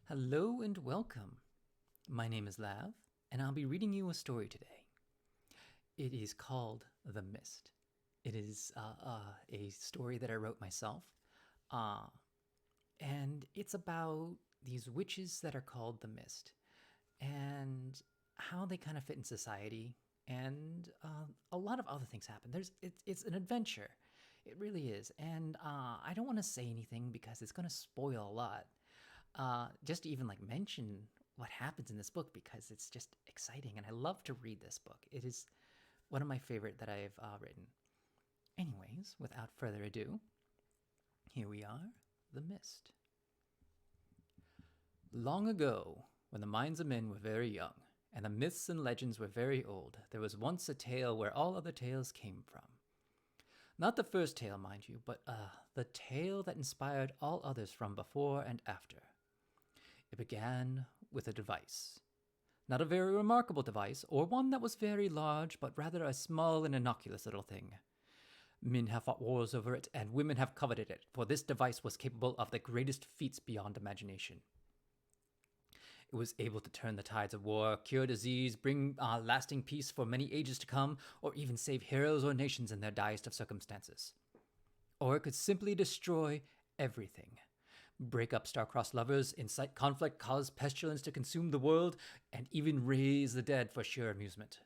Hello and welcome. My name is Lav, and I'll be reading you a story today. It is called The Mist. It is a story that I wrote myself, and it's about these witches that are called the Mist, and how they kind of fit in society, and a lot of other things happen. It's an adventure. It really is, and I don't want to say anything because it's going to spoil a lot. Just to even mention what happens in this book because it's just exciting and I love to read this book. It is one of my favorite that I've written. Anyways, without further ado, here we are, The Mist. Long ago, when the minds of men were very young and the myths and legends were very old, there was once a tale where all other tales came from. Not the first tale, mind you, but the tale that inspired all others from before and after. It began with a device. Not a very remarkable device, or one that was very large, but rather a small and innocuous little thing. Men have fought wars over it, and women have coveted it, for this device was capable of the greatest feats beyond imagination. It was able to turn the tides of war, cure disease, bring lasting peace for many ages to come, or even save heroes or nations in their direst of circumstances. Or it could simply destroy everything. Break up star-crossed lovers, incite conflict, cause pestilence to consume the world, and even raise the dead for sheer amusement.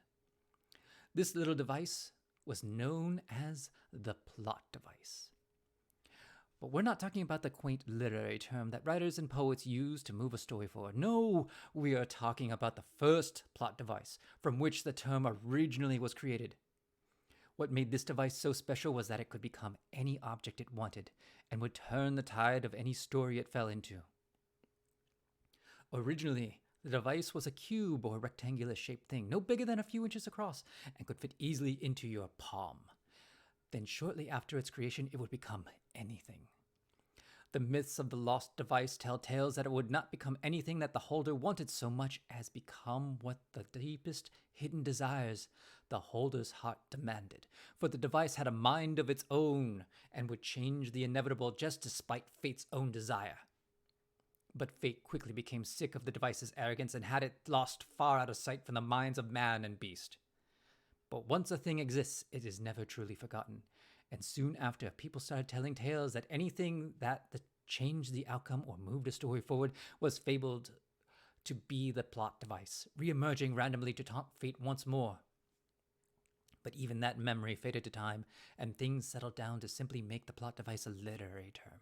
This little device was known as the plot device. But we're not talking about the quaint literary term that writers and poets use to move a story forward. No, we are talking about the first plot device from which the term originally was created. What made this device so special was that it could become any object it wanted and would turn the tide of any story it fell into. Originally, the device was a cube or rectangular shaped thing, no bigger than a few inches across, and could fit easily into your palm. Then shortly after its creation, it would become anything. The myths of the lost device tell tales that it would not become anything that the holder wanted so much as become what the deepest hidden desires the holder's heart demanded. For the device had a mind of its own and would change the inevitable just despite fate's own desire. But fate quickly became sick of the device's arrogance and had it lost far out of sight from the minds of man and beast. But once a thing exists, it is never truly forgotten. And soon after, people started telling tales that anything that changed the outcome or moved a story forward was fabled to be the plot device, re-emerging randomly to taunt fate once more. But even that memory faded to time, and things settled down to simply make the plot device a literary term,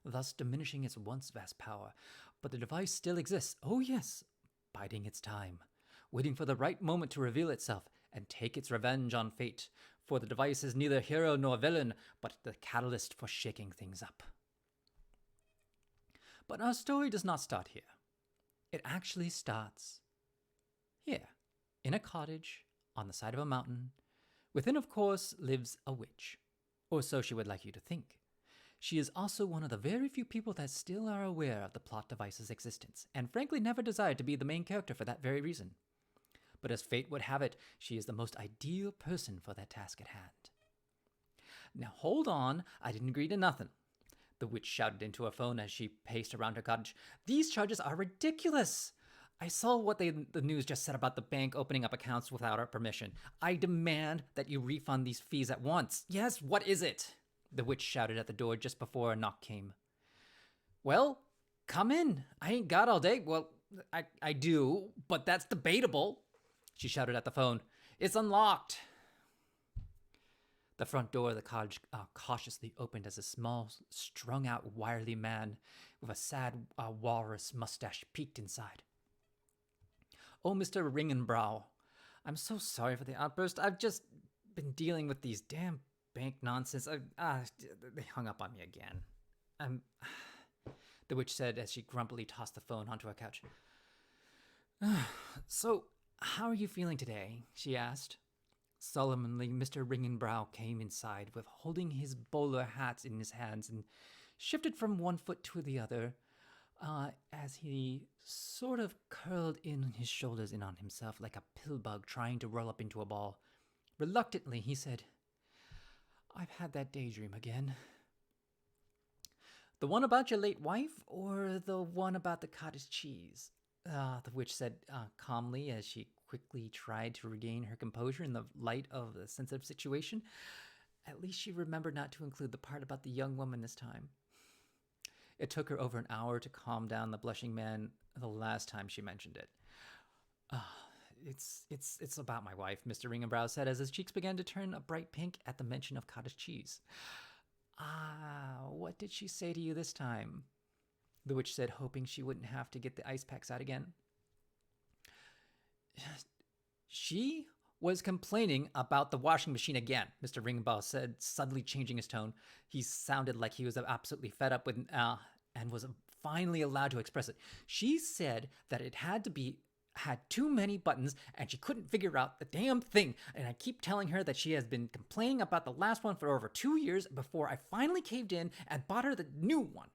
thus diminishing its once vast power. But the device still exists, oh yes, biding its time, waiting for the right moment to reveal itself and take its revenge on fate, for the device is neither hero nor villain, but the catalyst for shaking things up. But our story does not start here. It actually starts here, in a cottage on the side of a mountain. Within, of course, lives a witch, or so she would like you to think. She is also one of the very few people that still are aware of the plot device's existence, and frankly never desired to be the main character for that very reason. But as fate would have it, she is the most ideal person for that task at hand. Now hold on, I didn't agree to nothing, the witch shouted into her phone as she paced around her cottage. These charges are ridiculous. I saw what the news just said about the bank opening up accounts without our permission. I demand that you refund these fees at once. Yes, what is it? The witch shouted at the door just before a knock came. Well, come in. I ain't got all day. Well, I do, but that's debatable. She shouted at the phone. It's unlocked. The front door of the cottage cautiously opened as a small, strung-out, wiry man with a sad walrus mustache peeked inside. Oh, Mr. Ringenbrow, I'm so sorry for the outburst. I've just been dealing with these damn bank nonsense. They hung up on me again. The witch said as she grumpily tossed the phone onto her couch. So, how are you feeling today? She asked. Solemnly, Mr. Ringenbrow came inside with holding his bowler hat in his hands and shifted from one foot to the other as he sort of curled in his shoulders in on himself like a pill bug trying to roll up into a ball. Reluctantly, he said, I've had that daydream again. The one about your late wife or the one about the cottage cheese? The witch said calmly as she quickly tried to regain her composure in the light of the sensitive situation. At least she remembered not to include the part about the young woman this time. It took her over an hour to calm down the blushing man the last time she mentioned it. It's about my wife, Mr. Ringenbrow said as his cheeks began to turn a bright pink at the mention of cottage cheese. What did she say to you this time? The witch said, hoping she wouldn't have to get the ice packs out again. She was complaining about the washing machine again, Mr. Ringenbrow said, suddenly changing his tone. He sounded like he was absolutely fed up with and was finally allowed to express it. She said that it had too many buttons and she couldn't figure out the damn thing. And I keep telling her that she has been complaining about the last one for over 2 years before I finally caved in and bought her the new one.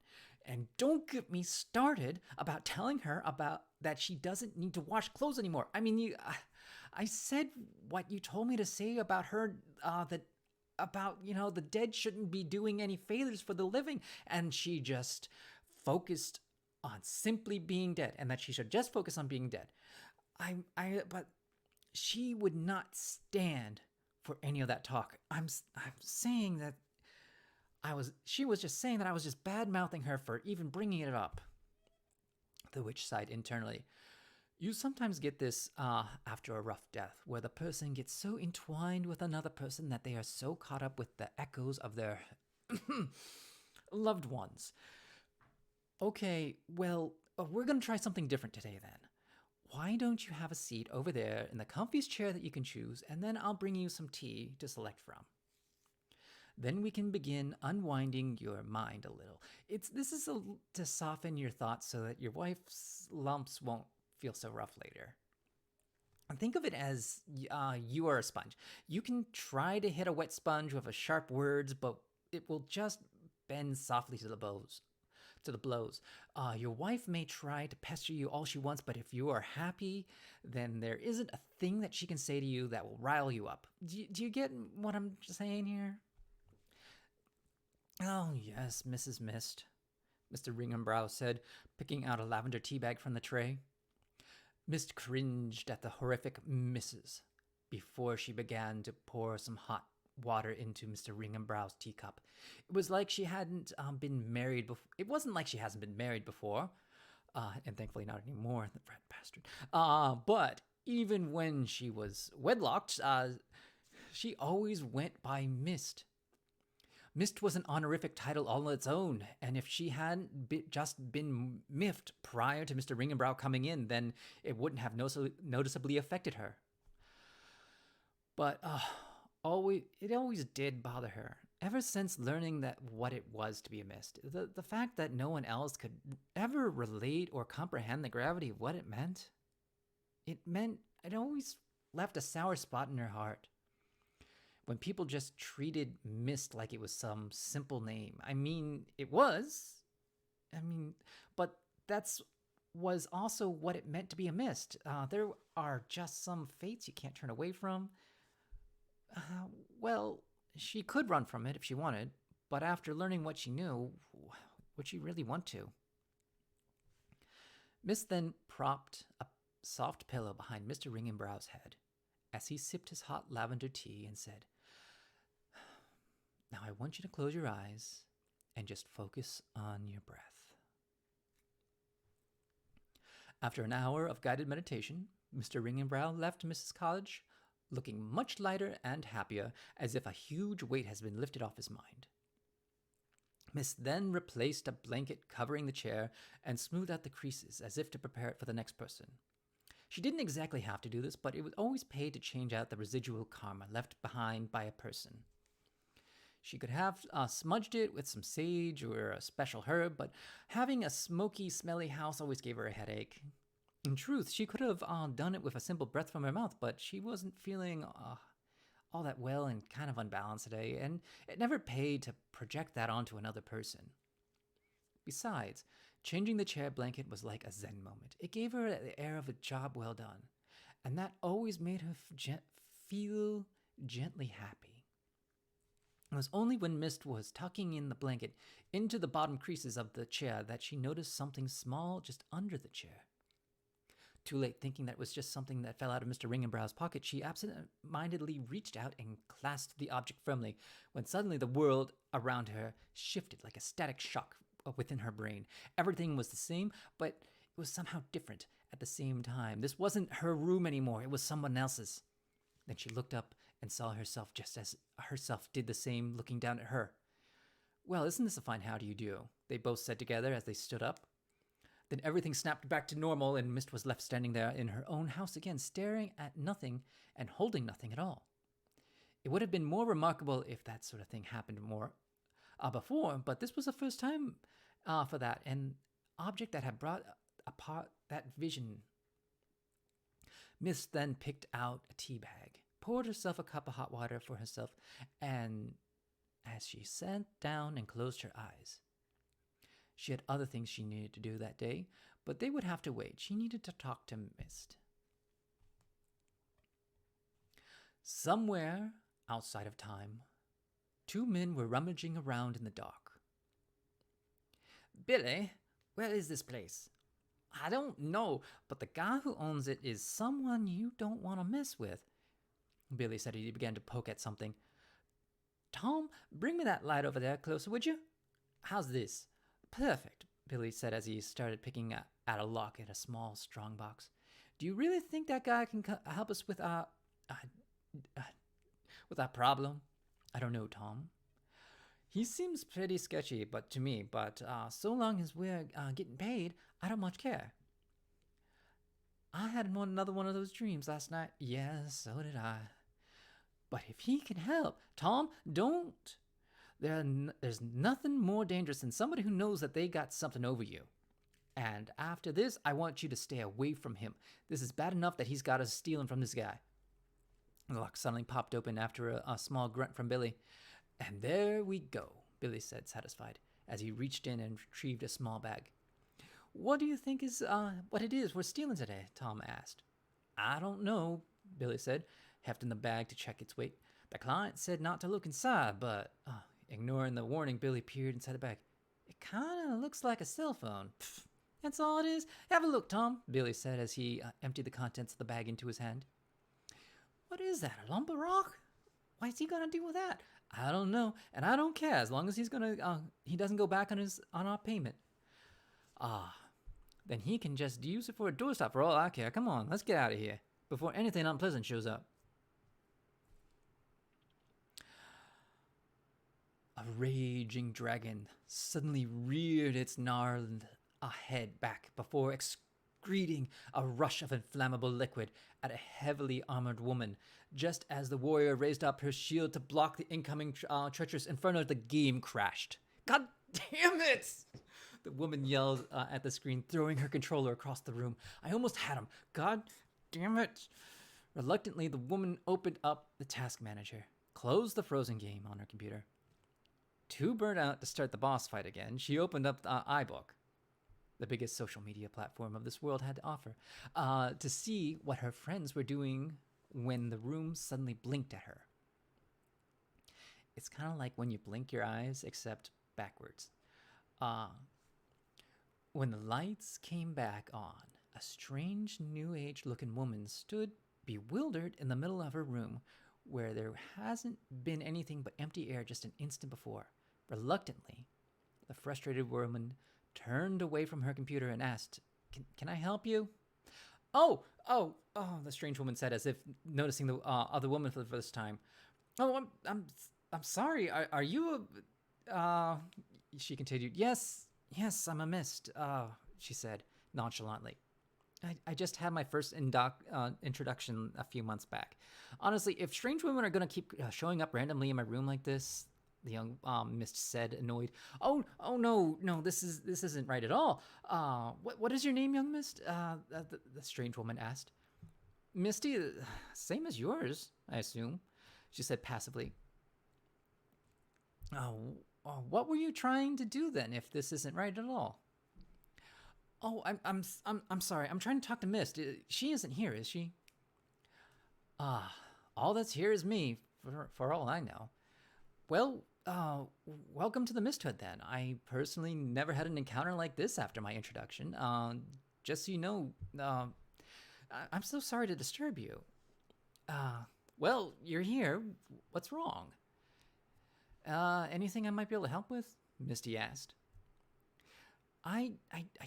And don't get me started about telling her about that she doesn't need to wash clothes anymore. I mean, I said what you told me to say about her, the dead shouldn't be doing any favors for the living. And she just focused on simply being dead and that she should just focus on being dead. But she would not stand for any of that talk. I'm saying that she was just saying that I was just bad-mouthing her for even bringing it up. The witch sighed internally. You sometimes get this after a rough death, where the person gets so entwined with another person that they are so caught up with the echoes of their loved ones. Okay, well, we're going to try something different today then. Why don't you have a seat over there in the comfiest chair that you can choose, and then I'll bring you some tea to select from. Then we can begin unwinding your mind a little. This is to soften your thoughts so that your wife's lumps won't feel so rough later. Think of it as you are a sponge. You can try to hit a wet sponge with sharp words, but it will just bend softly to the blows. Your wife may try to pester you all she wants, but if you are happy, then there isn't a thing that she can say to you that will rile you up. Do you get what I'm saying here? Oh, yes, Mrs. Mist, Mr. Ringenbrow said, picking out a lavender tea bag from the tray. Mist cringed at the horrific Mrs. before she began to pour some hot water into Mr. Ringenbrow's teacup. It was like she hadn't been married before. It wasn't like she hasn't been married before, and thankfully not anymore, the rat bastard. But even when she was wedlocked, she always went by Mist. Mist was an honorific title all on its own, and if she hadn't just been miffed prior to Mr. Ringenbrow coming in, then it wouldn't have noticeably affected her. But it always did bother her, ever since learning what it was to be a mist. The fact that no one else could ever relate or comprehend the gravity of what it meant. It always left a sour spot in her heart. When people just treated mist like it was some simple name. I mean, it was. But that's was also what it meant to be a mist. There are just some fates you can't turn away from. Well, she could run from it if she wanted, but after learning what she knew, would she really want to? Mist then propped a soft pillow behind Mr. Ringenbrow's head as he sipped his hot lavender tea and said, Now I want you to close your eyes and just focus on your breath. After an hour of guided meditation, Mr. Ringenbrow left Mrs. College looking much lighter and happier, as if a huge weight has been lifted off his mind. Miss then replaced a blanket covering the chair and smoothed out the creases as if to prepare it for the next person. She didn't exactly have to do this, but it would always pay to change out the residual karma left behind by a person. She could have smudged it with some sage or a special herb, but having a smoky, smelly house always gave her a headache. In truth, she could have done it with a simple breath from her mouth, but she wasn't feeling all that well and kind of unbalanced today, and it never paid to project that onto another person. Besides, changing the chair blanket was like a zen moment. It gave her the air of a job well done, and that always made her feel gently happy. It was only when Mist was tucking in the blanket into the bottom creases of the chair that she noticed something small just under the chair. Too late thinking that it was just something that fell out of Mr. Ringenbrow's pocket, she absent-mindedly reached out and clasped the object firmly, when suddenly the world around her shifted like a static shock within her brain. Everything was the same, but it was somehow different at the same time. This wasn't her room anymore, it was someone else's. Then she looked up and saw herself just as herself did the same, looking down at her. "Well, isn't this a fine how do you do?" they both said together as they stood up. Then everything snapped back to normal, and Mist was left standing there in her own house again, staring at nothing and holding nothing at all. It would have been more remarkable if that sort of thing happened more before, but this was the first time for that, an object that had brought apart that vision. Mist then picked out a tea bag, poured herself a cup of hot water for herself, and as she sat down and closed her eyes, she had other things she needed to do that day, but they would have to wait. She needed to talk to Mist. Somewhere outside of time, two men were rummaging around in the dark. "Billy, where is this place?" "I don't know, but the guy who owns it is someone you don't want to mess with," Billy said as he began to poke at something. "Tom, bring me that light over there closer, would you? How's this?" "Perfect," Billy said as he started picking at a lock in a small, strong box. "Do you really think that guy can help us with our problem?" "I don't know, Tom. He seems pretty sketchy, but to me. But so long as we're getting paid, I don't much care." "I had another one of those dreams last night." "Yes, so did I." "But if he can help, Tom, don't. There's nothing more dangerous than somebody who knows that they got something over you. And after this, I want you to stay away from him. This is bad enough that he's got us stealing from this guy." The lock suddenly popped open after a small grunt from Billy. "And there we go," Billy said, satisfied, as he reached in and retrieved a small bag. "What do you think is what it is we're stealing today?" Tom asked. "I don't know," Billy said, hefting the bag to check its weight. "The client said not to look inside, but..." Ignoring the warning, Billy peered inside the bag. "It kind of looks like a cell phone." "Pfft, that's all it is. Have a look, Tom," Billy said as he emptied the contents of the bag into his hand. "What is that, a lump of rock? Why is he going to do with that?" "I don't know, and I don't care as long as he doesn't go back on our payment." Then he can just use it for a doorstop for all I care. Come on, let's get out of here before anything unpleasant shows up." A raging dragon suddenly reared its gnarled head back before excreting a rush of inflammable liquid at a heavily armored woman, just as the warrior raised up her shield to block the incoming treacherous inferno. The game crashed. "God damn it!" the woman yelled at the screen, throwing her controller across the room. "I almost had him. God damn it!" Reluctantly, the woman opened up the task manager, closed the frozen game on her computer. Too burnt out to start the boss fight again, she opened up iBook, the biggest social media platform of this world had to offer, to see what her friends were doing when the room suddenly blinked at her. It's kind of like when you blink your eyes, except backwards. When the lights came back on, a strange New Age-looking woman stood bewildered in the middle of her room, where there hasn't been anything but empty air just an instant before. Reluctantly, the frustrated woman turned away from her computer and asked, Can I help you?" Oh, the strange woman said, as if noticing the other woman for the first time. "Oh, I'm sorry. Are you a..." She continued. Yes, I'm a Mist," she said nonchalantly. I just had my first introduction a few months back. Honestly, if strange women are going to keep showing up randomly in my room like this," the young Mist said, annoyed. Oh no, this isn't right at all. What is your name, young Mist?" The strange woman asked. "Misty, same as yours, I assume," she said passively. What were you trying to do then, if this isn't right at all?" "Oh, I'm sorry. I'm trying to talk to Mist. She isn't here, is she?" All that's here is me, for all I know." Well, welcome to the Misthood then. I personally never had an encounter like this after my introduction. Just so you know, I'm so sorry to disturb you. Uh, well, you're here. What's wrong? Anything I might be able to help with? Misty asked. I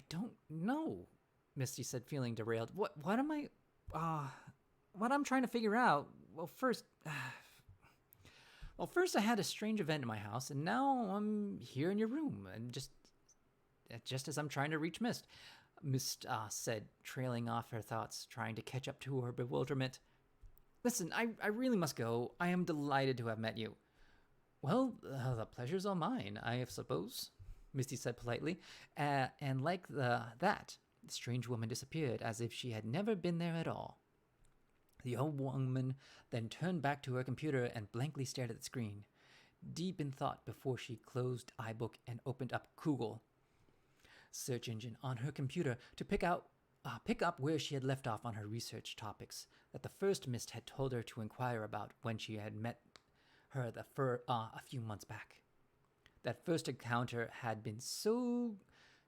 don't know, Misty said, feeling derailed. What am I, uh, what I'm trying to figure out, first I had a strange event in my house, and now I'm here in your room, and just as I'm trying to reach Mist, Mist said, trailing off her thoughts, trying to catch up to her bewilderment. Listen, I really must go. I am delighted to have met you. Well, the pleasure's all mine, I suppose, Misty said politely, and like the strange woman disappeared as if she had never been there at all. The old woman then turned back to her computer and blankly stared at the screen, deep in thought before she closed iBook and opened up Google search engine on her computer to pick up where she had left off on her research topics that the first Mist had told her to inquire about when she had met her a few months back. That first encounter had been so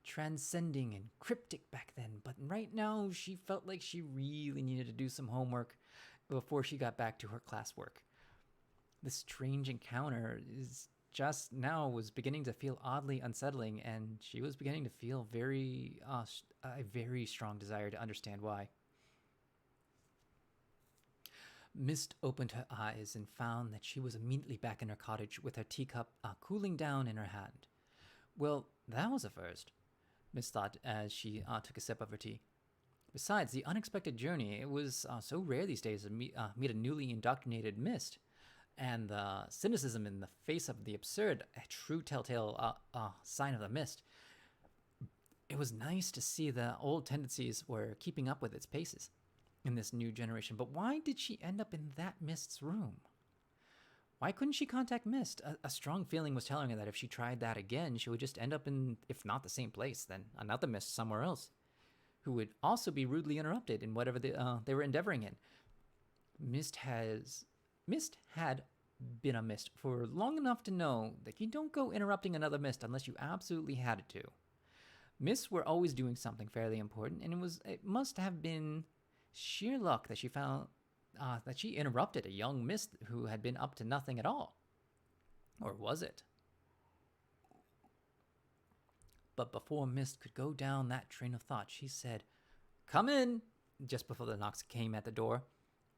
transcending and cryptic back then, but right now she felt like she really needed to do some homework before she got back to her classwork. This strange encounter is just now was beginning to feel oddly unsettling, and she was beginning to feel a very strong desire to understand why. Mist opened her eyes and found that she was immediately back in her cottage with her teacup cooling down in her hand. Well, that was a first, Mist thought as she took a sip of her tea. Besides, the unexpected journey, it was so rare these days to meet a newly indoctrinated Mist, and the cynicism in the face of the absurd, a true telltale sign of the Mist. It was nice to see the old tendencies were keeping up with its paces in this new generation, but why did she end up in that Mist's room? Why couldn't she contact Mist? A strong feeling was telling her that if she tried that again, she would just end up in, if not the same place, then another Mist somewhere else, who would also be rudely interrupted in whatever they were endeavoring in. Mist had been a Mist for long enough to know that you don't go interrupting another Mist unless you absolutely had to. Mists were always doing something fairly important, and it must have been sheer luck that she found that she interrupted a young Mist who had been up to nothing at all. Or was it? But before Mist could go down that train of thought, she said, "Come in," just before the knocks came at the door.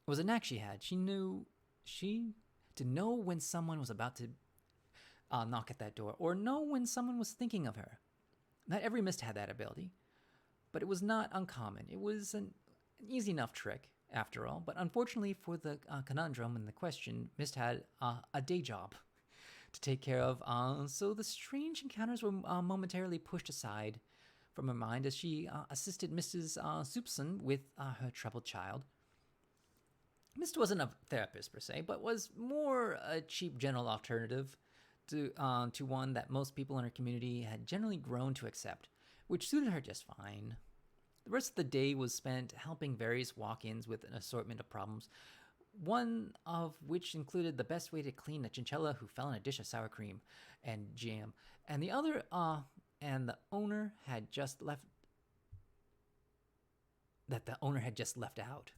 It was a knack she had. She to know when someone was about to knock at that door, or know when someone was thinking of her. Not every Mist had that ability, but it was not uncommon. It was an easy enough trick, after all, but unfortunately for the conundrum in the question, Mist had a day job to take care of, so the strange encounters were momentarily pushed aside from her mind as she assisted Mrs. Soupson with her troubled child. Mist wasn't a therapist per se, but was more a cheap general alternative to one that most people in her community had generally grown to accept, which suited her just fine. The rest of the day was spent helping various walk-ins with an assortment of problems, one of which included the best way to clean a chinchilla who fell in a dish of sour cream and jam, and the other, and the owner had just left out.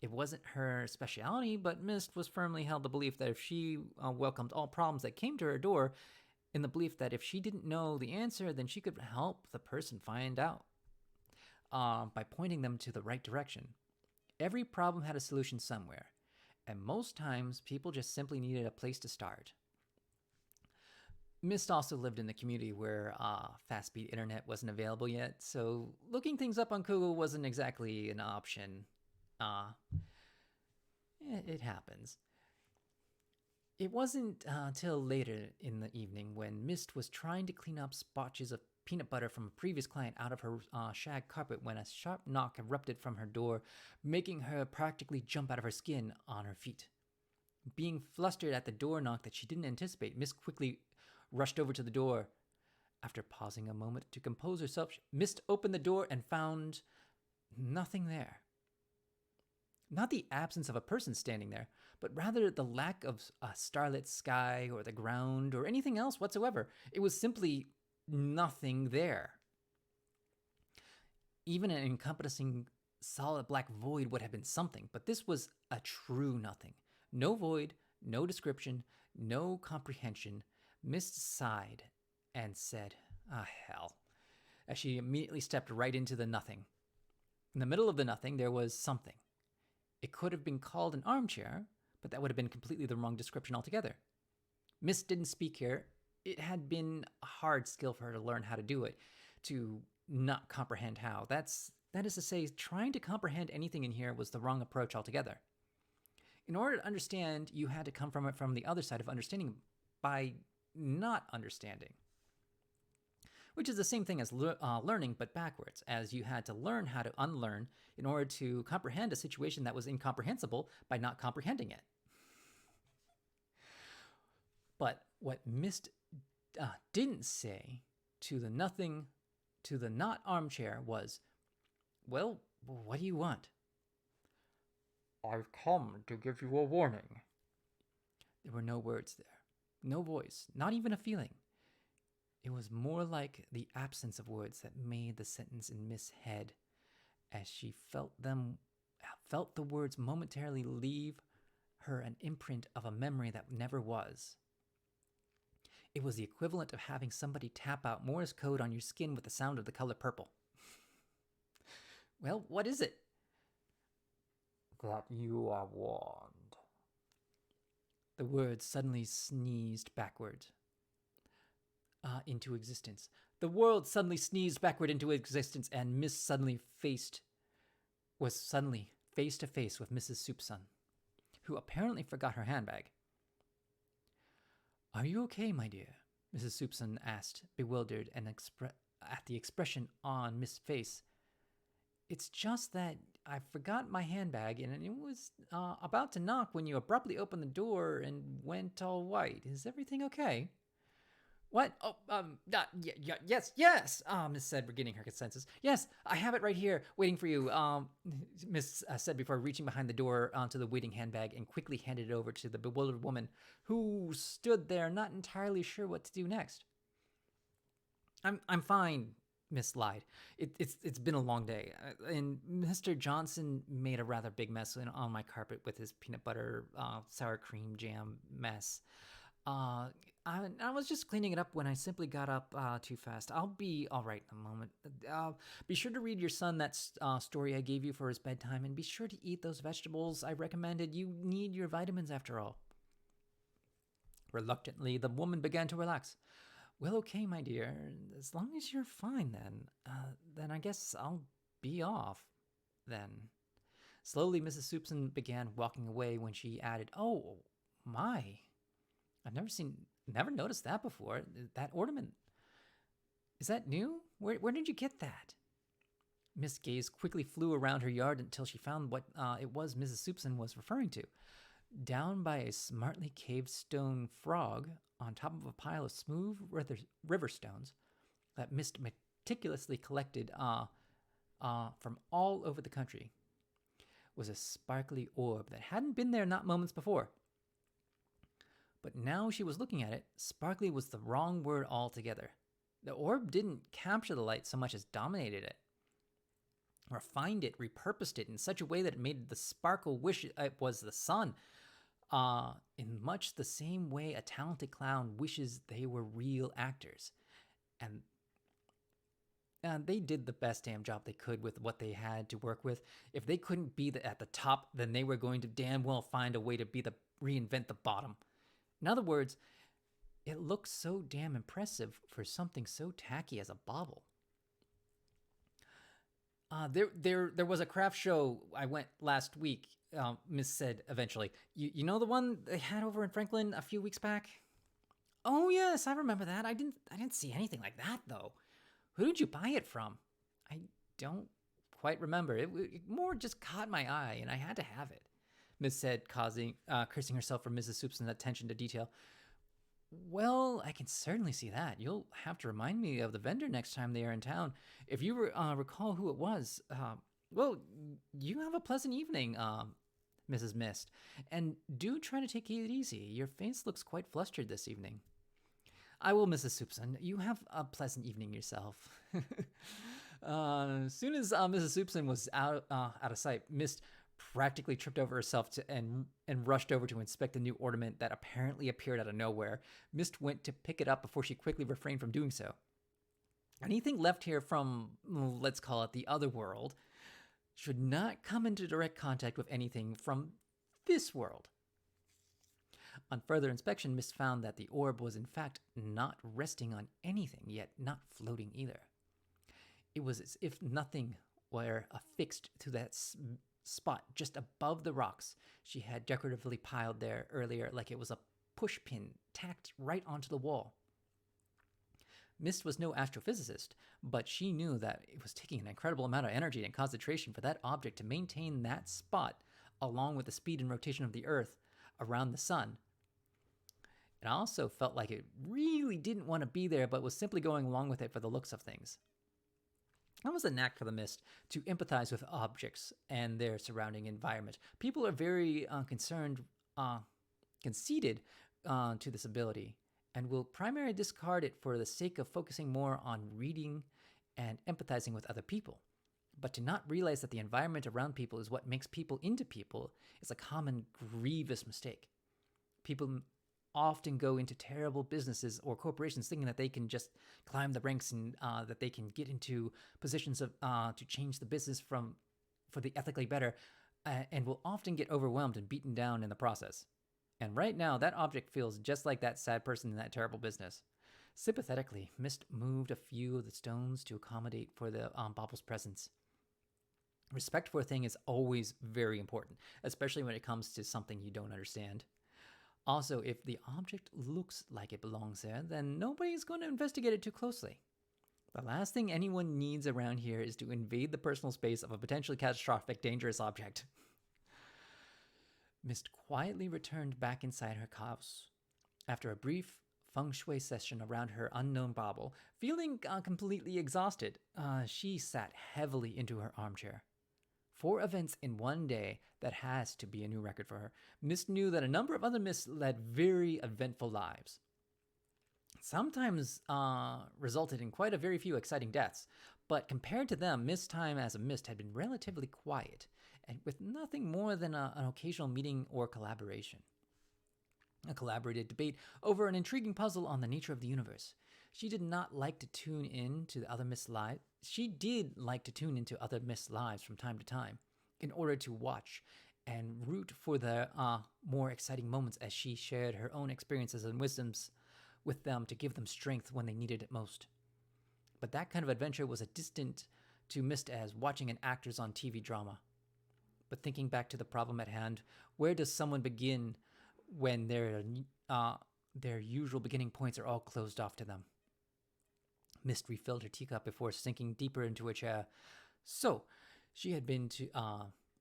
It wasn't her specialty, but Mist was firmly held the belief that if she welcomed all problems that came to her door, in the belief that if she didn't know the answer, then she could help the person find out by pointing them to the right direction. Every problem had a solution somewhere, and most times people just simply needed a place to start. Mist also lived in the community where fast-speed internet wasn't available yet, so looking things up on Google wasn't exactly an option. It happens. It wasn't till later in the evening when Mist was trying to clean up spotches of peanut butter from a previous client out of her shag carpet when a sharp knock erupted from her door, making her practically jump out of her skin on her feet. Being flustered at the door knock that she didn't anticipate, Mist quickly rushed over to the door. After pausing a moment to compose herself, Mist opened the door and found nothing there. Not the absence of a person standing there, but rather the lack of a starlit sky or the ground or anything else whatsoever. It was simply nothing there. Even an encompassing solid black void would have been something, but this was a true nothing. No void, no description, no comprehension. Mist sighed and said, "Ah, hell," as she immediately stepped right into the nothing. In the middle of the nothing, there was something. It could have been called an armchair, but that would have been completely the wrong description altogether. Mist didn't speak here. It had been a hard skill for her to learn how to do it, to not comprehend how. That is to say, trying to comprehend anything in here was the wrong approach altogether. In order to understand, you had to come from it from the other side of understanding by not understanding. Which is the same thing as learning, but backwards, as you had to learn how to unlearn in order to comprehend a situation that was incomprehensible by not comprehending it. But what Mist didn't say to the nothing, to the not armchair was, "Well, what do you want?" "I've come to give you a warning." There were no words there, no voice, not even a feeling. It was more like the absence of words that made the sentence in Mist's head as she felt the words momentarily leave her an imprint of a memory that never was. It was the equivalent of having somebody tap out Morse code on your skin with the sound of the color purple. "Well, what is it?" "That you are warned." The words suddenly sneezed backward into existence. The world suddenly sneezed backward into existence, and Miss was suddenly face to face with Mrs. Soupson, who apparently forgot her handbag. "Are you okay, my dear?" Mrs. Soupson asked, bewildered and at the expression on Miss' face. "It's just that I forgot my handbag, and it was about to knock when you abruptly opened the door and went all white. Is everything okay?" "What? Oh, yes, Miss said, regaining her consensus. "Yes, I have it right here, waiting for you," Miss said before reaching behind the door onto the waiting handbag and quickly handed it over to the bewildered woman, who stood there not entirely sure what to do next. I'm fine," Miss lied. It's been a long day, and Mr. Johnson made a rather big mess on my carpet with his peanut butter sour cream jam mess. I was just cleaning it up when I simply got up too fast. I'll be all right in a moment. Be sure to read your son that story I gave you for his bedtime, and be sure to eat those vegetables I recommended. You need your vitamins after all." Reluctantly, the woman began to relax. "Well, okay, my dear. As long as you're fine, then I guess I'll be off, then." Slowly, Mrs. Soupson began walking away when she added, "Oh, my. I've never noticed that before. That ornament. Is that new? Where did you get that?" Miss Gaze quickly flew around her yard until she found what it was Mrs. Soupson was referring to. Down by a smartly caved stone frog on top of a pile of smooth river stones that Mist meticulously collected from all over the country was a sparkly orb that hadn't been there not moments before. But now she was looking at it, sparkly was the wrong word altogether. The orb didn't capture the light so much as dominated it, refined it, repurposed it in such a way that it made the sparkle wish it was the sun, in much the same way a talented clown wishes they were real actors. And they did the best damn job they could with what they had to work with. If they couldn't be at the top, then they were going to damn well find a way to reinvent the bottom. In other words, it looked so damn impressive for something so tacky as a bauble. There was a craft show I went last week, Miss said eventually. You know the one they had over in Franklin a few weeks back? "Oh yes, I remember that. I didn't see anything like that though. Who did you buy it from?" "I don't quite remember. It more just caught my eye, and I had to have it," Miss said, cursing herself for Mrs. Soupson's attention to detail. "Well, I can certainly see that. You'll have to remind me of the vendor next time they are in town. If you recall who it was, Well, you have a pleasant evening, Mrs. Mist, and do try to take it easy. Your face looks quite flustered this evening. I will, Mrs. Soupson. You have a pleasant evening yourself. As soon as Mrs. Soupson was out of sight, Mist practically tripped over herself and rushed over to inspect the new ornament that apparently appeared out of nowhere. Mist went to pick it up before she quickly refrained from doing so. Anything left here from, let's call it the other world, should not come into direct contact with anything from this world. On further inspection, Mist found that the orb was in fact not resting on anything, yet not floating either. It was as if nothing were affixed to that spot just above the rocks she had decoratively piled there earlier, like it was a push pin tacked right onto the wall. Mist was no astrophysicist, but she knew that it was taking an incredible amount of energy and concentration for that object to maintain that spot, along with the speed and rotation of the Earth around the sun. It also felt like it really didn't want to be there, but was simply going along with it for the looks of things. That was a knack for the Mist to empathize with objects and their surrounding environment. People are very conceited to this ability, and will primarily discard it for the sake of focusing more on reading and empathizing with other people. But to not realize that the environment around people is what makes people into people is a common grievous mistake. People often go into terrible businesses or corporations thinking that they can just climb the ranks and that they can get into positions of to change the business for the ethically better, and will often get overwhelmed and beaten down in the process. And right now, that object feels just like that sad person in that terrible business. Sympathetically, Mist moved a few of the stones to accommodate for the bauble's presence. Respect for a thing is always very important, especially when it comes to something you don't understand. Also, if the object looks like it belongs there, then nobody's going to investigate it too closely. The last thing anyone needs around here is to invade the personal space of a potentially catastrophic, dangerous object. Mist quietly returned back inside her house. After a brief feng shui session around her unknown bauble, feeling completely exhausted, she sat heavily into her armchair. 4 events in one day, that has to be a new record for her. Mist knew that a number of other Mists led very eventful lives. Sometimes resulted in quite a very few exciting deaths, but compared to them, Mist's time as a Mist had been relatively quiet, and with nothing more than an occasional meeting or collaboration. A collaborated debate over an intriguing puzzle on the nature of the universe. She did not like to tune in to the other Mist's lives. She did like to tune into other Mist's lives from time to time, in order to watch and root for the more exciting moments as she shared her own experiences and wisdoms with them to give them strength when they needed it most. But that kind of adventure was as distant to Mist as watching an actors on TV drama. But thinking back to the problem at hand, where does someone begin when their usual beginning points are all closed off to them? Mist refilled her teacup before sinking deeper into a chair. So, she had been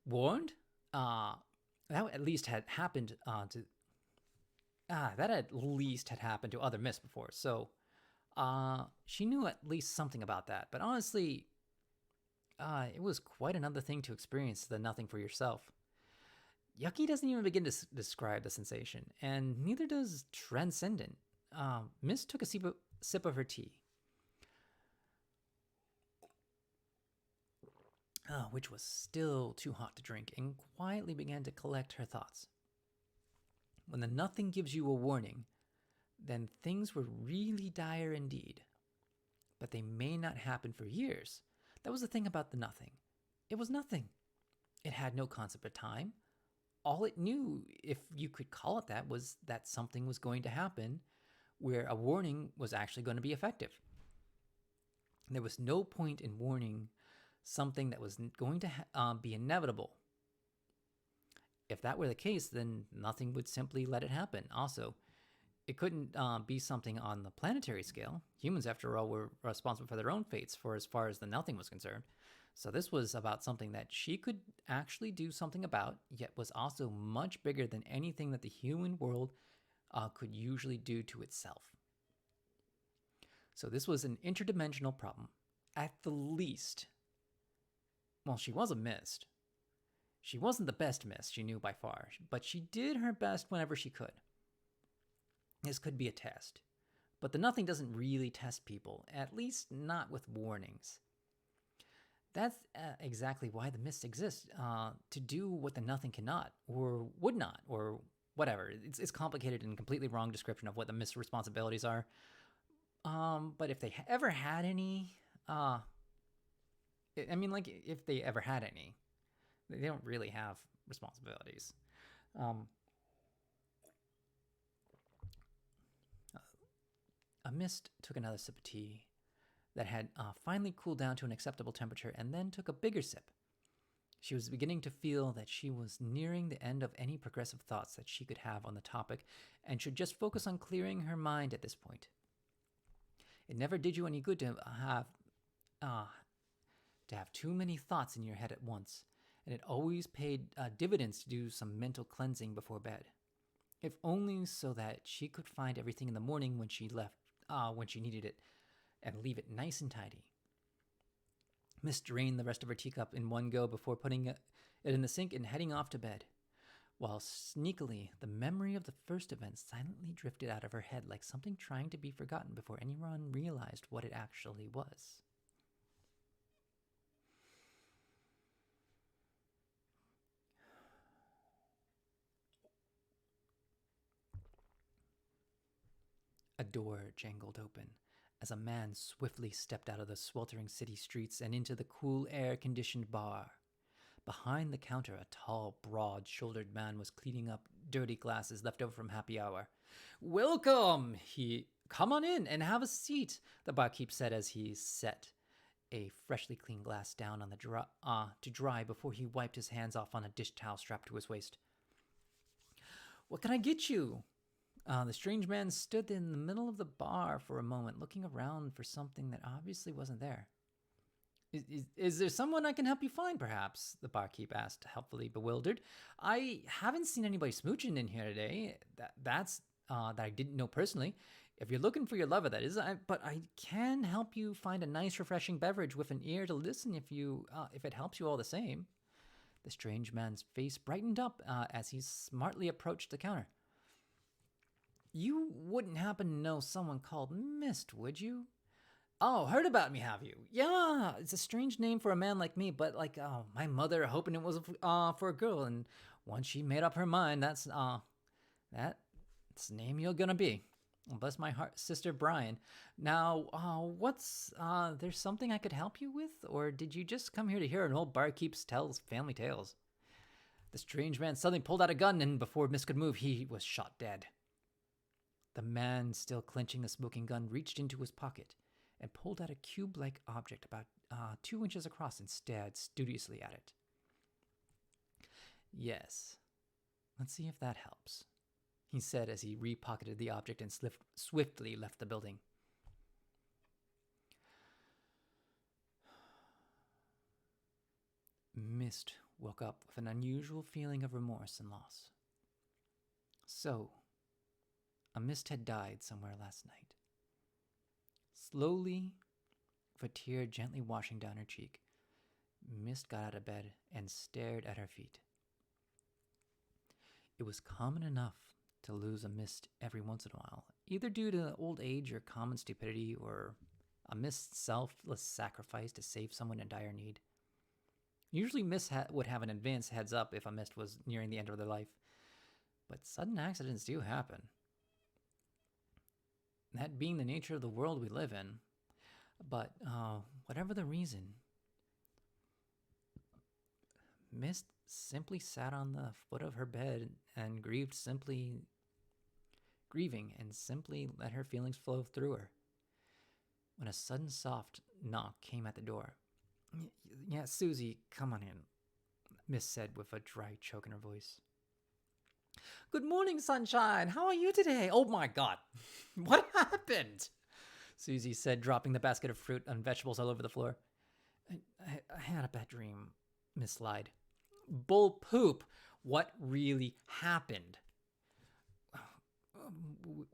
warned. That at least had happened to other Mists before. So, she knew at least something about that. But honestly, it was quite another thing to experience the nothing for yourself. Yucky doesn't even begin to describe the sensation, and neither does transcendent. Mist took a sip of her tea, which was still too hot to drink, and quietly began to collect her thoughts. When the nothing gives you a warning, then things were really dire indeed. But they may not happen for years. That was the thing about the nothing. It was nothing. It had no concept of time. All it knew, if you could call it that, was that something was going to happen where a warning was actually going to be effective. There was no point in warning something that was going to be inevitable. If that were the case, then nothing would simply let it happen. Also, it couldn't be something on the planetary scale. Humans, after all, were responsible for their own fates for as far as the nothing was concerned. So this was about something that she could actually do something about, yet was also much bigger than anything that the human world could usually do to itself. So this was an interdimensional problem. At the least, Well, she was a mist. She wasn't the best mist, she knew by far, but she did her best whenever she could. This could be a test. But the nothing doesn't really test people, at least not with warnings. That's exactly why the mist exists, to do what the nothing cannot, or would not, or whatever. It's complicated and completely wrong description of what the mist's responsibilities are. But if they ever had any, if they ever had any, they don't really have responsibilities. A mist took another sip of tea that had finally cooled down to an acceptable temperature and then took a bigger sip. She was beginning to feel that she was nearing the end of any progressive thoughts that she could have on the topic and should just focus on clearing her mind at this point. It never did you any good to have too many thoughts in your head at once, and it always paid dividends to do some mental cleansing before bed, if only so that she could find everything in the morning when she left, when she needed it, and leave it nice and tidy. Miss drained the rest of her teacup in one go before putting it in the sink and heading off to bed, while sneakily the memory of the first event silently drifted out of her head like something trying to be forgotten before anyone realized what it actually was. A door jangled open as a man swiftly stepped out of the sweltering city streets and into the cool, air-conditioned bar. Behind the counter, a tall, broad-shouldered man was cleaning up dirty glasses left over from happy hour. "Welcome!" "Come on in and have a seat," the barkeep said as he set a freshly cleaned glass down on the to dry before he wiped his hands off on a dish towel strapped to his waist. "What can I get you?" The strange man stood in the middle of the bar for a moment, looking around for something that obviously wasn't there. Is there someone I can help you find, perhaps?" the barkeep asked, helpfully bewildered. "I haven't seen anybody smooching in here today. That I didn't know personally. If you're looking for your lover, that is. But I can help you find a nice, refreshing beverage with an ear to listen if it helps you all the same." The strange man's face brightened up as he smartly approached the counter. "You wouldn't happen to know someone called Mist, would you?" "Oh, heard about me, have you?" "Yeah, it's a strange name for a man like me, but my mother hoping it was for a girl, and once she made up her mind, that's the name you're gonna be. Bless my heart, Sister Brian. Now, there's something I could help you with, or did you just come here to hear an old barkeep tells family tales?" The strange man suddenly pulled out a gun, and before Mist could move, he was shot dead. The man, still clenching the smoking gun, reached into his pocket and pulled out a cube-like object about 2 inches across and stared studiously at it. "Yes, let's see if that helps," he said as he repocketed the object and swiftly left the building. Mist woke up with an unusual feeling of remorse and loss. So, a Mist had died somewhere last night. Slowly, with a tear gently washing down her cheek, Mist got out of bed and stared at her feet. It was common enough to lose a Mist every once in a while, either due to old age or common stupidity, or a Mist's selfless sacrifice to save someone in dire need. Usually Mist would have an advance heads up if a Mist was nearing the end of their life, but sudden accidents do happen. That being the nature of the world we live in. But whatever the reason, Mist simply sat on the foot of her bed and grieving and simply let her feelings flow through her. When a sudden soft knock came at the door. "Yeah, Susie, come on in," Mist said with a dry choke in her voice. "Good morning, sunshine. How are you today?" "Oh my God, what happened?" Susie said, dropping the basket of fruit and vegetables all over the floor. I had a bad dream," Mist lied. "Bull poop. What really happened?"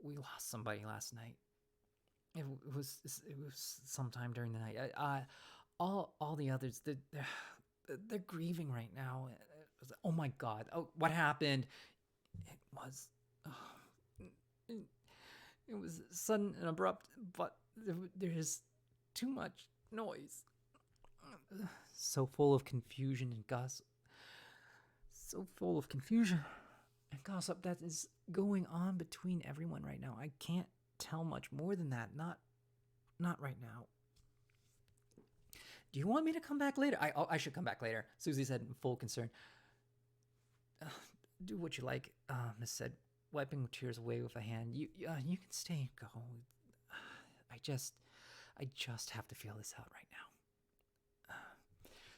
We lost somebody last night. It was sometime during the night. All the others, they're grieving right now. Oh my God. Oh, what happened? It was, oh, it was sudden and abrupt, but there is too much noise. So full of confusion and gossip. So full of confusion and gossip that is going on between everyone right now. I can't tell much more than that. Not right now. Do you want me to come back later? I should come back later, Susie said in full concern. Do what you like, Miss said, wiping tears away with a hand. You can stay and go. I just have to feel this out right now.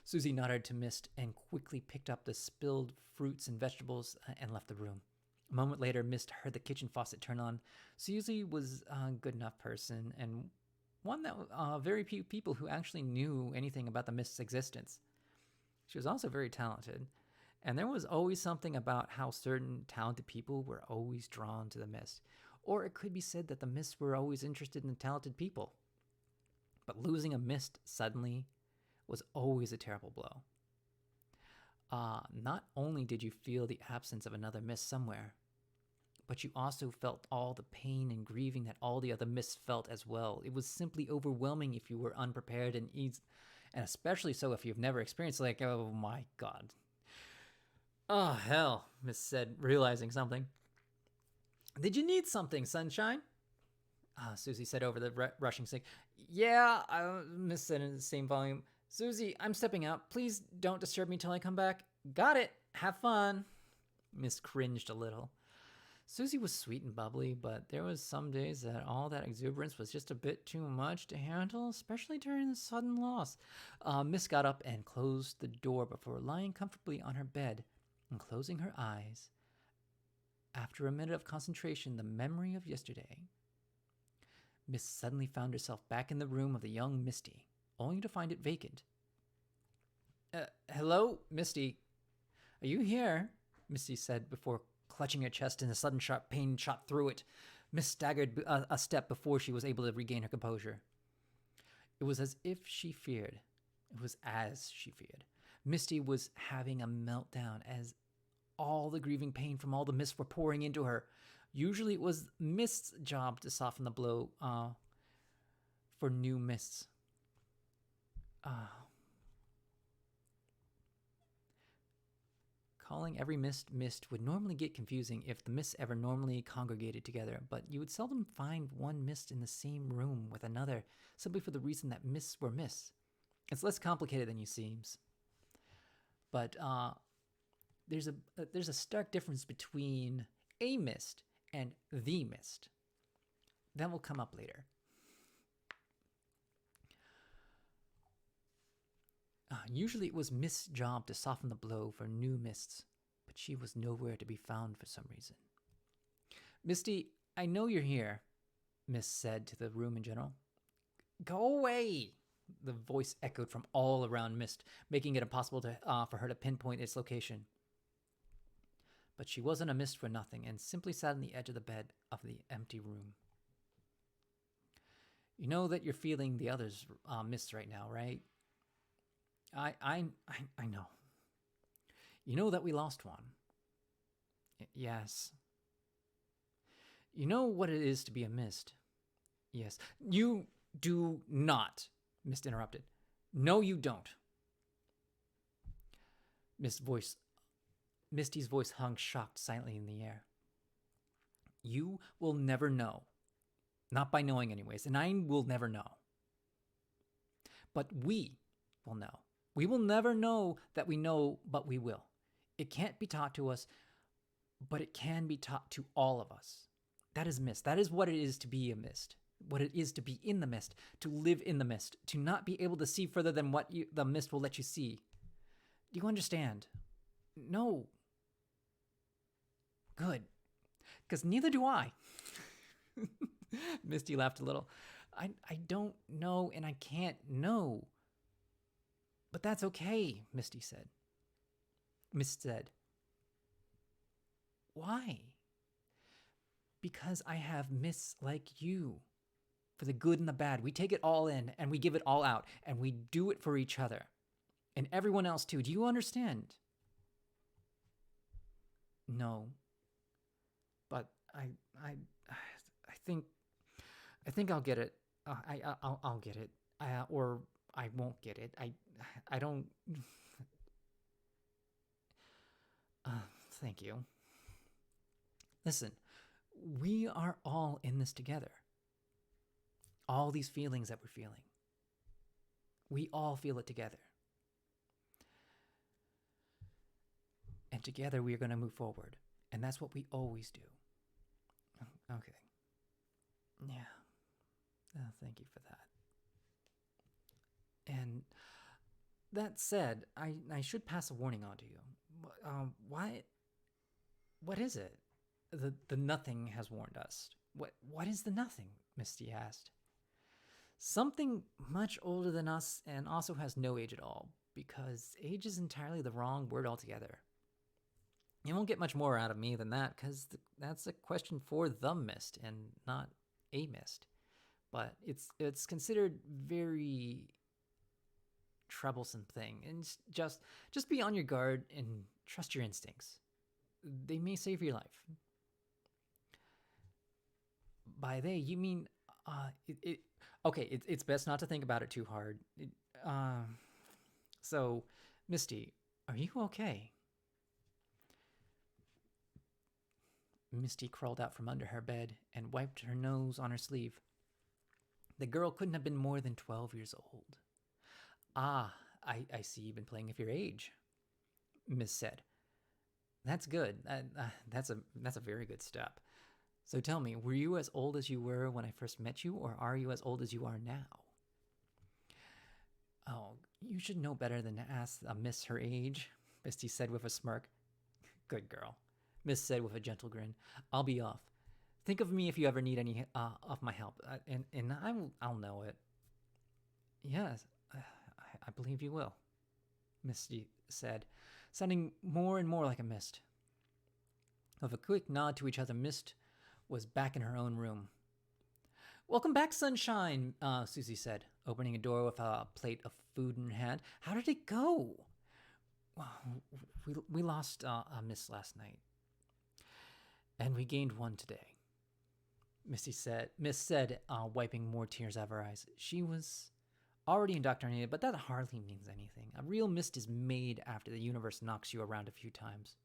Susie nodded to Mist and quickly picked up the spilled fruits and vegetables and left the room. A moment later, Mist heard the kitchen faucet turn on. Susie was a good enough person and one that very few people who actually knew anything about the Mist's existence. She was also very talented, and there was always something about how certain talented people were always drawn to the Mist. Or it could be said that the Mists were always interested in talented people. But losing a Mist suddenly was always a terrible blow. Not only did you feel the absence of another Mist somewhere, but you also felt all the pain and grieving that all the other Mists felt as well. It was simply overwhelming if you were unprepared, and especially so if you've never experienced, like, oh my God. Oh, hell, Mist said, realizing something. Did you need something, Sunshine? Susie said over the rushing sink. Yeah, Mist said in the same volume. Susie, I'm stepping out. Please don't disturb me till I come back. Got it. Have fun. Mist cringed a little. Susie was sweet and bubbly, but there was some days that all that exuberance was just a bit too much to handle, especially during the sudden loss. Mist got up and closed the door before lying comfortably on her bed and closing her eyes. After a minute of concentration, the memory of yesterday, Mist suddenly found herself back in the room of the young Misty, only to find it vacant. Hello, Misty. Are you here? Misty said before clutching her chest, and a sudden sharp pain shot through it. Mist staggered a step before she was able to regain her composure. It was as if she feared. It was as she feared. Misty was having a meltdown as all the grieving pain from all the Mists were pouring into her. Usually it was Mist's job to soften the blow for new Mists. Calling every Mist would normally get confusing if the Mists ever normally congregated together, but you would seldom find one Mist in the same room with another, simply for the reason that Mists were Mists. It's less complicated than you seems. But there's a stark difference between a Mist and the Mist. That will come up later. Usually it was Mist's job to soften the blow for new Mists, but she was nowhere to be found for some reason. Misty, I know you're here, Mist said to the room in general. Go away, the voice echoed from all around Mist, making it impossible for her to pinpoint its location. But she wasn't a Mist for nothing and simply sat on the edge of the bed of the empty room. You know that you're feeling the others' Mists right now, right? I know. You know that we lost one. Yes. You know what it is to be a Mist. Yes. You do not, Mist interrupted. No, you don't. Misty's voice hung shocked silently in the air. You will never know. Not by knowing anyways, and I will never know. But we will know. We will never know that we know, but we will. It can't be taught to us, but it can be taught to all of us. That is Mist. That is what it is to be a Mist. What it is to be in the Mist, to live in the Mist, to not be able to see further than what the Mist will let you see. Do you understand? No. Good. Because neither do I. Misty laughed a little. I don't know and I can't know. But that's okay, Misty said. Mist said. Why? Because I have Mists like you. For the good and the bad. We take it all in and we give it all out. And we do it for each other. And everyone else too. Do you understand? No, but I think I'll get it. I'll get it. Or I won't get it. I don't. Thank you. Listen, we are all in this together. All these feelings that we're feeling, we all feel it together. And together we are going to move forward. And that's what we always do. Okay. Yeah. Thank you for that. And that said, I should pass a warning on to you. Why? What is it? The nothing has warned us. What is the nothing? Misty asked. Something much older than us and also has no age at all, because age is entirely the wrong word altogether. You won't get much more out of me than that, because that's a question for the mist and not a mist. But it's considered very troublesome thing, and just be on your guard and trust your instincts. They may save your life. By they, you mean okay, it's best not to think about it too hard. So, Misty, are you okay? Misty crawled out from under her bed and wiped her nose on her sleeve. The girl couldn't have been more than 12 years old. Ah, I see you've been playing with your age, Miss said. That's good. That's a very good step. So tell me, were you as old as you were when I first met you, or are you as old as you are now? Oh, you should know better than to ask a miss her age, Misty said with a smirk. Good girl, Miss said with a gentle grin. I'll be off. Think of me if you ever need any of my help, and I'll know it. Yes, I believe you will, Misty said, sounding more and more like a mist. With a quick nod to each other, Mist was back in her own room. Welcome back, Sunshine, Susie said, opening a door with a plate of food in her hand. How did it go? We lost a Miss last night, and we gained one today, Miss said, wiping more tears out of her eyes. She was already indoctrinated, but that hardly means anything. A real mist is made after the universe knocks you around a few times.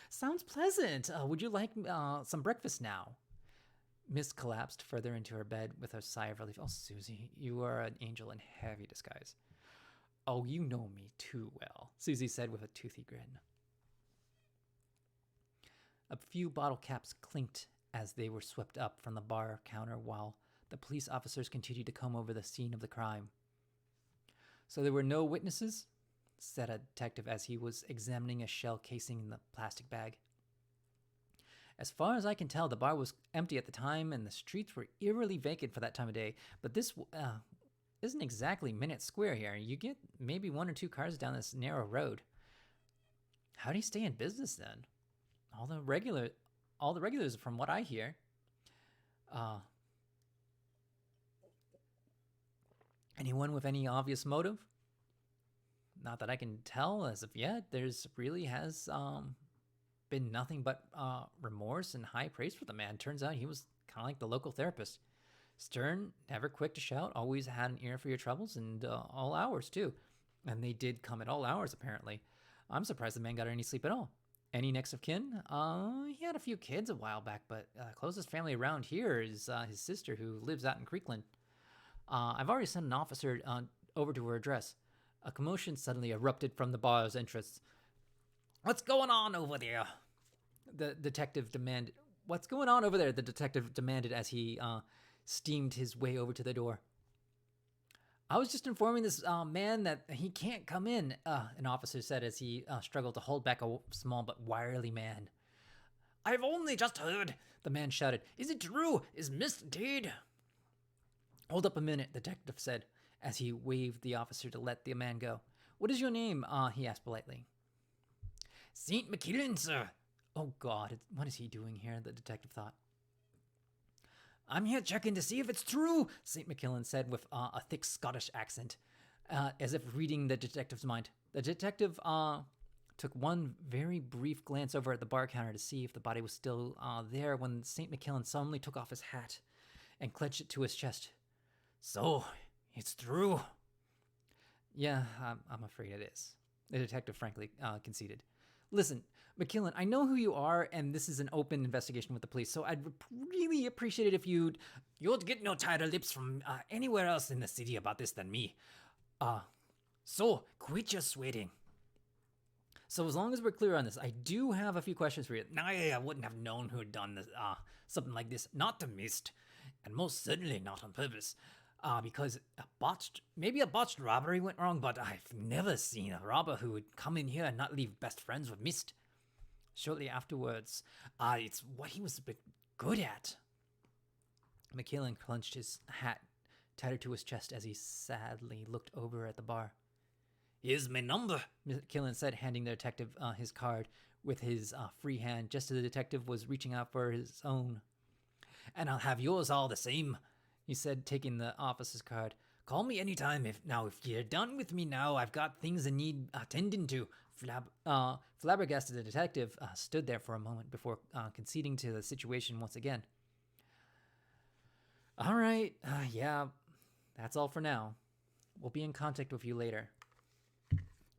Sounds pleasant. Would you like some breakfast now? Miss collapsed further into her bed with a sigh of relief. Oh, Susie, you are an angel in heavy disguise. Oh, you know me too well, Susie said with a toothy grin. A few bottle caps clinked as they were swept up from the bar counter while the police officers continued to comb over the scene of the crime. So there were no witnesses? Said a detective as he was examining a shell casing in the plastic bag. As far as I can tell, the bar was empty at the time and the streets were eerily vacant for that time of day, but this isn't exactly Minute Square here. You get maybe one or two cars down this narrow road. How do you stay in business then? All the regulars from what I hear. Anyone with any obvious motive? Not that I can tell as of yet. There's really has been nothing but remorse and high praise for the man. Turns out he was kind of like the local therapist. Stern, never quick to shout, always had an ear for your troubles, and all hours too. And they did come at all hours, apparently. I'm surprised the man got any sleep at all. Any next of kin? He had a few kids a while back, but closest family around here is his sister, who lives out in Creekland. I've already sent an officer over to her address. A commotion suddenly erupted from the bar's entrance. What's going on over there? The detective demanded. What's going on over there? The detective demanded as he steamed his way over to the door. I was just informing this man that he can't come in, an officer said as he struggled to hold back a small but wiry man. I've only just heard, the man shouted. Is it true? Is Miss dead? Hold up a minute, the detective said, as he waved the officer to let the man go. What is your name? He asked politely. St. McKillen, sir. Oh, God, what is he doing here? The detective thought. I'm here checking to see if it's true, St. McKillen said with a thick Scottish accent. as if reading the detective's mind. The detective took one very brief glance over at the bar counter to see if the body was still there when St. McKillen suddenly took off his hat and clenched it to his chest. So, it's true. Yeah, I'm afraid it is. The detective frankly conceded. Listen, McKillen, I know who you are, and this is an open investigation with the police, so I'd really appreciate it if you'd get no tighter lips from anywhere else in the city about this than me. So quit your sweating. So as long as we're clear on this, I do have a few questions for you. Now, I wouldn't have known who had done this, something like this, not to mist, and most certainly not on purpose. Because maybe a botched robbery went wrong, but I've never seen a robber who would come in here and not leave best friends with Mist. Shortly afterwards, it's what he was a bit good at. McKillen clenched his hat tighter to his chest as he sadly looked over at the bar. Here's my number, McKillen said, handing the detective his card with his free hand, just as the detective was reaching out for his own. And I'll have yours all the same, he said, taking the officer's card. Call me anytime if you're done with me now, I've got things that need attending to. Flabbergasted, the detective stood there for a moment before conceding to the situation once again. All right, yeah, that's all for now. We'll be in contact with you later.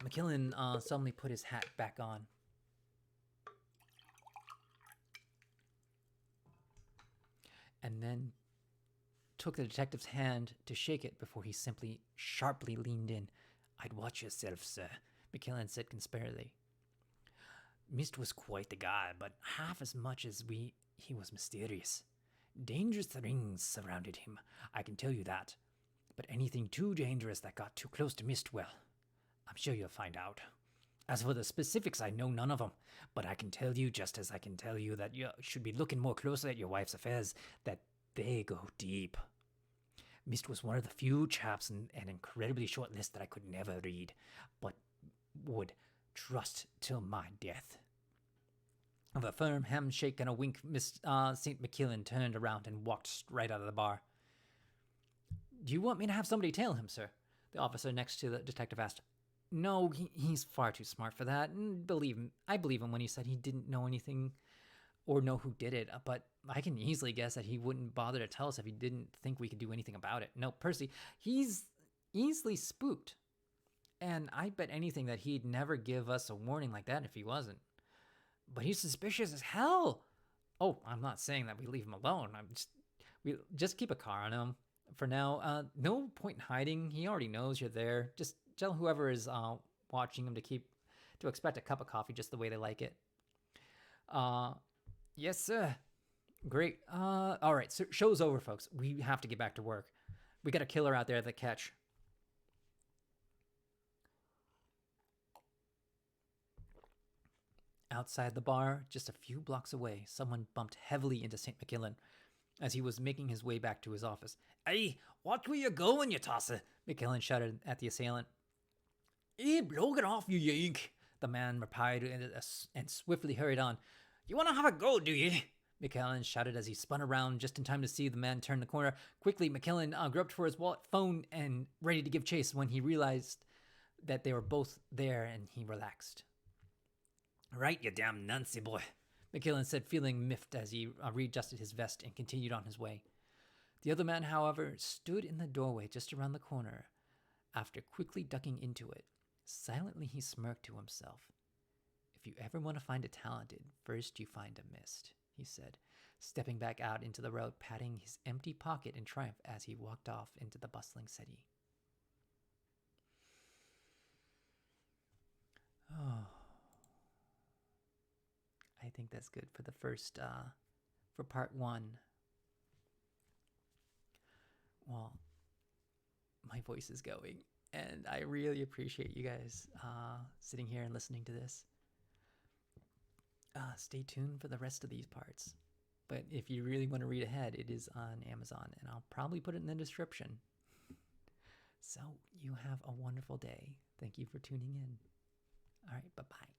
McKillen suddenly put his hat back on. And then took the detective's hand to shake it before he simply sharply leaned in. I'd watch yourself, sir, McKillen said conspiratorially. Mist was quite the guy, but half as much as he was mysterious. Dangerous things surrounded him, I can tell you that. But anything too dangerous that got too close to Mist, well, I'm sure you'll find out. As for the specifics, I know none of them, but I can tell you, just as I can tell you that you should be looking more closely at your wife's affairs, that they go deep. Mist was one of the few chaps in an incredibly short list that I could never read, but would trust till my death. With a firm handshake and a wink, Miss St. McKillen turned around and walked straight out of the bar. Do you want me to have somebody tail him, sir? The officer next to the detective asked. No, he's far too smart for that. I believe him when he said he didn't know anything or know who did it, but I can easily guess that he wouldn't bother to tell us if he didn't think we could do anything about it. No, Percy, he's easily spooked. And I bet anything that he'd never give us a warning like that if he wasn't. But he's suspicious as hell. Oh, I'm not saying that we leave him alone. We just keep a car on him. For now, no point in hiding. He already knows you're there. Just tell whoever is watching him to expect a cup of coffee just the way they like it. Yes, sir. Great. All right, so show's over, folks. We have to get back to work. We got a killer out there at the catch. Outside the bar, just a few blocks away, someone bumped heavily into St. McKillen as he was making his way back to his office. Hey, watch where you're going, you tosser, McKillen shouted at the assailant. Hey, blow it off, you yank, the man replied and swiftly hurried on. You want to have a go, do you? McKillen shouted as he spun around just in time to see the man turn the corner. Quickly, McKillen groped for his wallet, phone, and ready to give chase when he realized that they were both there, and he relaxed. Right, you damn Nancy boy, McKillen said, feeling miffed as he readjusted his vest and continued on his way. The other man, however, stood in the doorway just around the corner. After quickly ducking into it, silently he smirked to himself. If you ever want to find a talented, first you find a mist, he said, stepping back out into the road, patting his empty pocket in triumph as he walked off into the bustling city. Oh. I think that's good for the first, for part one. Well, my voice is going, and I really appreciate you guys sitting here and listening to this. Stay tuned for the rest of these parts. But if you really want to read ahead, it is on Amazon, and I'll probably put it in the description. So you have a wonderful day. Thank you for tuning in. All right, bye-bye.